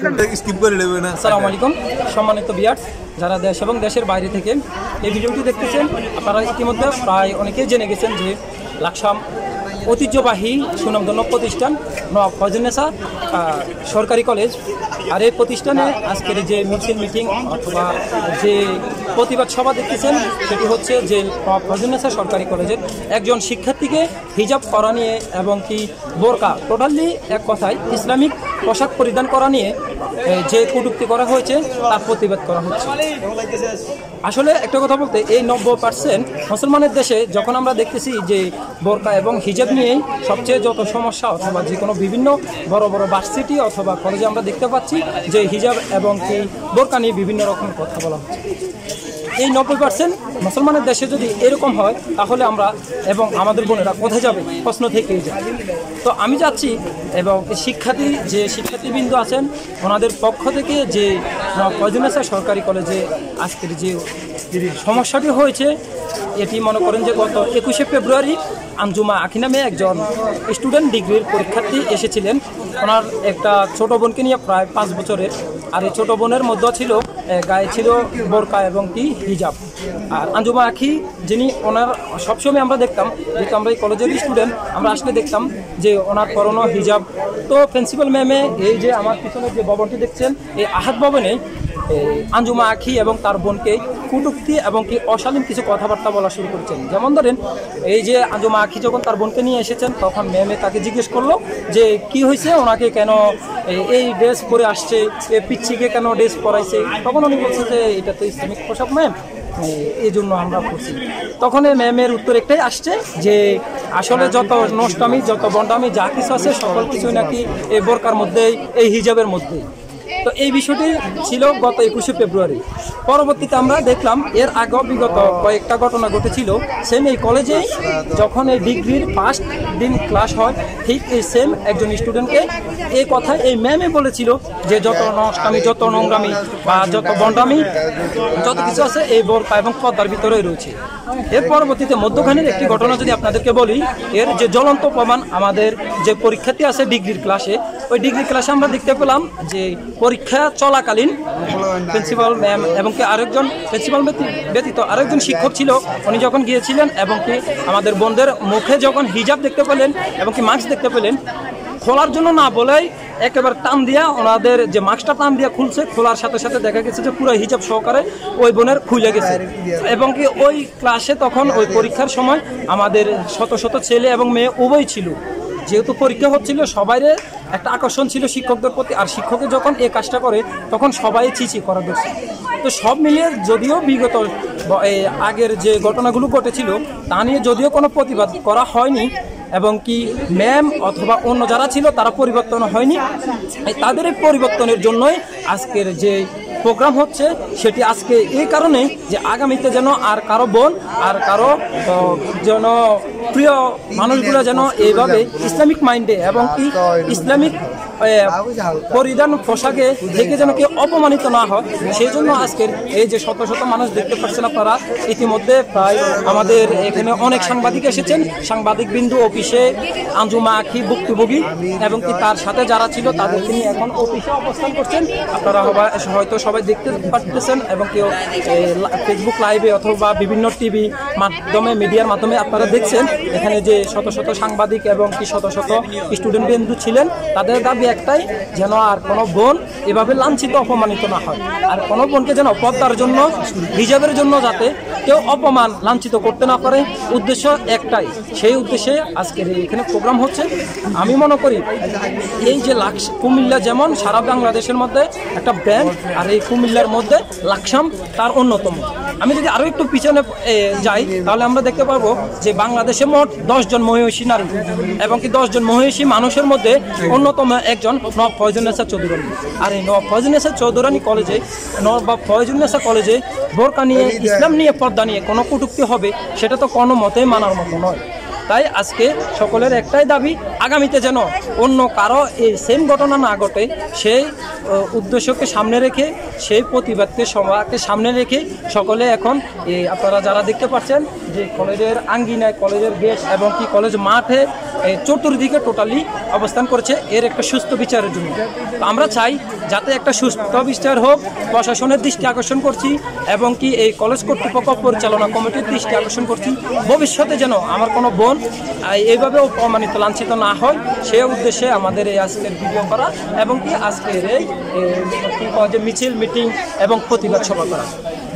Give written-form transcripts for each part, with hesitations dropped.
আসসালামু আলাইকুম সম্মানিত ভিউয়ার্স, যারা দেশ এবং দেশের বাইরে থেকে এই ভিডিওটি দেখতেছেন, আপনারা ইতিমধ্যে প্রায় অনেকেই জেনে গেছেন যে লাকসাম ঐতিহ্যবাহী সুনামধন্য প্রতিষ্ঠান নওয়াব ফয়জুন্নেসা সরকারি কলেজ। আর এই প্রতিষ্ঠানে আজকের যে মিটিং অথবা যে প্রতিবাদ সভা দেখতেছেন, সেটি হচ্ছে যে নওয়াব ফয়জুন্নেসা সরকারি কলেজের একজন শিক্ষার্থীকে হিজাব করা নিয়ে এবং কি বোরকা, টোটালি এক কথায় ইসলামিক পোশাক পরিধান করা নিয়ে যে কটূক্তি করা হয়েছে তার প্রতিবাদ করা হচ্ছে। আসলে একটা কথা বলতে, এই 90% মুসলমানের দেশে যখন আমরা দেখতেছি যে বোরকা এবং হিজাব নিয়েই সবচেয়ে যত সমস্যা, অথবা যে কোনো বিভিন্ন বড় বড় ভার্সিটি অথবা কলেজে আমরা দেখতে পাচ্ছি যে হিজাব এবং কি বোরকা নিয়ে বিভিন্ন রকমের কথা বলা হচ্ছে। এই 90% মুসলমানের দেশে যদি এরকম হয়, তাহলে আমরা এবং আমাদের বোনেরা কোথায় যাবে প্রশ্ন থেকেই যায়। তো আমি যাচ্ছি এবং শিক্ষার্থীবৃন্দ আছেন, ওনাদের পক্ষ থেকে যে ফয়জুন্নেসা সরকারি কলেজে আজকের যে সমস্যাটি হয়েছে, এটি মনে করেন যে গত 21শে ফেব্রুয়ারি আঞ্জুমা আখি নামে একজন স্টুডেন্ট ডিগ্রির পরীক্ষার্থী এসেছিলেন। ওনার একটা ছোট বোনকে নিয়ে, প্রায় 5 বছরের। আর এই ছোটো বোনের মধ্যে ছিল গায়ে ছিল বোরকা এবং কি হিজাব। আর আঞ্জুমা আখি যিনি, ওনার সবসময় আমরা দেখতাম, যেহেতু আমরা এই কলেজের স্টুডেন্ট, আমরা আসলে দেখতাম যে ওনার পরনো হিজাব। তো প্রিন্সিপাল ম্যামে এই যে আমার পিছনে যে ভবনটি দেখছেন, এই আহাদ ভবনে আঞ্জুমা আখি এবং তার বোনকে কটূক্তি এবং কি অশালীন কিছু কথাবার্তা বলা শুরু করেছেন। যেমন ধরেন, এই যে আঞ্জুমা আখি যখন তার বোনকে নিয়ে এসেছেন, তখন ম্যামে তাকে জিজ্ঞেস করলো যে কি হয়েছে, ওনাকে কেন এই ড্রেস পরে আসছে, পিচ্ছিকে কেন ড্রেস পরাইছে। তখন উনি বলছে যে এটা তো ইসলামিক পোশাক ম্যাম, এই জন্য আমরা করছি। তখন এই ম্যামের উত্তর একটাই আসছে যে আসলে যত নষ্টামি, যত বন্ডামি, যা কিছু আছে সকল কিছুই নাকি এই বোরকার মধ্যেই, এই হিজাবের মধ্যেই। তো এই বিষয়টি ছিল গত 21শে ফেব্রুয়ারি। পরবর্তীতে আমরা দেখলাম এর আগে বিগত কয়েকটা ঘটনা ঘটেছিল। সেম এই কলেজে যখন এই ডিগ্রির ফার্স্ট দিন ক্লাস হয়, ঠিক এই সেম একজন স্টুডেন্টকে এই কথা এই ম্যামে বলেছিল যে যত নষ্টামি, যত নোংরামি বা যত বন্ডামি, যত কিছু আছে এই বোরকা এবং পর্দার ভিতরে রয়েছে। এর পরবর্তীতে মধ্যখানের একটি ঘটনা যদি আপনাদেরকে বলি, এর যে জ্বলন্ত প্রমাণ, আমাদের যে পরীক্ষার্থী আছে ডিগ্রির ক্লাসে, ওই ডিগ্রি ক্লাসে আমরা দেখতে পেলাম যে পরীক্ষা চলাকালীন প্রিন্সিপাল ম্যাম এবং কি আরেকজন প্রিন্সিপাল ব্যতীত আরেকজন শিক্ষক ছিল, উনি যখন গিয়েছিলেন এবং কি আমাদের বোনদের মুখে যখন হিজাব দেখতে পেলেন এবং কি মাস্ক দেখতে পেলেন, খোলার জন্য না বলেই একেবারে টান দিয়া ওনাদের যে মাস্কটা টান দিয়া খুলছে, খোলার সাথে সাথে দেখা গেছে যে পুরো হিজাব সহকারে ওই বোনের খুলে গেছে। এবং কি ওই ক্লাসে তখন ওই পরীক্ষার সময় আমাদের শত শত ছেলে এবং মেয়ে উভয় ছিল। যেহেতু পরীক্ষা হচ্ছিল, সবাইরে একটা আকর্ষণ ছিল শিক্ষকদের প্রতি। আর শিক্ষকে যখন এই কাজটা করে, তখন সবাই চিচি করা দরছে। তো সব মিলিয়ে যদিও বিগত আগের যে ঘটনাগুলো ঘটেছিল, তা নিয়ে যদিও কোনো প্রতিবাদ করা হয়নি এবং কি ম্যাম অথবা অন্য যারা ছিল তারা পরিবর্তন হয়নি, তাদের এই পরিবর্তনের জন্যই আজকের যে প্রোগ্রাম হচ্ছে, সেটি আজকে এই কারণে যে আগামীতে যেন আর কারো বোন, আর কারো যেন প্রিয় মানুষগুলো যেন এইভাবে ইসলামিক মাইন্ডে এবং কি ইসলামিক পরিধান পোশাকে থেকে যেন কেউ অপমানিত না হয়, সেই জন্য আজকের এই যে শত শত মানুষ দেখতে পাচ্ছেন আপনারা। ইতিমধ্যে প্রায় আমাদের এখানে অনেক সাংবাদিক এসেছেন, সাংবাদিক বিন্দু অফিসে আঞ্জুমা আখি ভুক্তভোগী এবং কি তার সাথে যারা ছিল তাদেরকে নিয়ে এখন অফিসে অবস্থান করছেন। আপনারা হয়তো সবাই দেখতে পাচ্ছেন এবং কেউ ফেসবুক লাইভে অথবা বিভিন্ন টিভি মাধ্যমে, মিডিয়ার মাধ্যমে আপনারা দেখছেন। এখানে যে শত শত সাংবাদিক এবং কি শত শত স্টুডেন্ট বিন্দু ছিলেন, তাদের দাবি একটাই, যেন আর কোনো বোন এভাবে লাঞ্ছিত অপমানিত না হয়, আর কোনো বোনকে যেন পর্দার জন্য, হিজাবের জন্য যাতে কেউ অপমান লাঞ্ছিত করতে না পারে। উদ্দেশ্য একটাই, সেই উদ্দেশ্যে আজকের এখানে প্রোগ্রাম হচ্ছে। আমি মনে করি এই যে কুমিল্লা যেমন সারা বাংলাদেশের মধ্যে একটা ব্র্যান্ড, আর এই কুমিল্লার মধ্যে লাকসাম তার অন্যতম। আমি যদি আরও একটু পিছনে যাই, তাহলে আমরা দেখতে পারবো যে বাংলাদেশে মোট 10 জন মহিষী নারী এবং কি 10 জন মহিষী মানুষের মধ্যে অন্যতম একজন নওয়াব ফয়জুন্নেসা চৌধুরানী। আর এই নওয়াব ফয়জুন্নেসা চৌধুরানী কলেজে, নওয়াব ফয়জুন্নেসা কলেজে বোরকা নিয়ে, ইসলাম নিয়ে, পর্দা নিয়ে কোনো কটূক্তি হবে, সেটা তো কোনো মতেই মানার মতো নয়। তাই আজকে সকলের একটাই দাবি, আগামীতে যেন অন্য কারো এই সেম ঘটনা না ঘটে, সেই উদ্দেশ্যকে সামনে রেখে, সেই প্রতিবাদকে সবাইকে সামনে রেখে সকলে এখন আপনারা যারা দেখতে পাচ্ছেন যে কলেজের আঙ্গিনায়, কলেজের গেট এবং কি কলেজ মাঠে চতুর্দিকে টোটালি অবস্থান করেছে এর একটা সুস্থ বিচারের জন্য। তো আমরা চাই যাতে একটা সুস্থ বিচার হোক প্রশাসনের দৃষ্টি আকর্ষণ করছি এবং কি এই কলেজ কর্তৃপক্ষ পরিচালনা কমিটির দৃষ্টি আকর্ষণ করছি ভবিষ্যতে যেন আমার কোনো বোন এইভাবে অপমানিত লাঞ্ছিত না হয় সেই উদ্দেশ্যে আমাদের এই আজকের ভিডিও করা এবং কি আজকের এই যে মিছিল মিটিং এবং প্রতিবাদ সভা করা।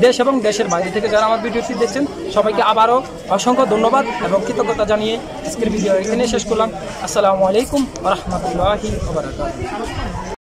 দেশ এবং দেশের বাইরে থেকে যারা আমার ভিডিওটি দেখছেন সবাইকে আবারও অসংখ্য ধন্যবাদ এবং কৃতজ্ঞতা জানিয়ে আজকের ভিডিও এখানে শেষ করলাম। আসসালামু আলাইকুম ওয়া রাহমাতুল্লাহি ওয়া বারাকাতুহু।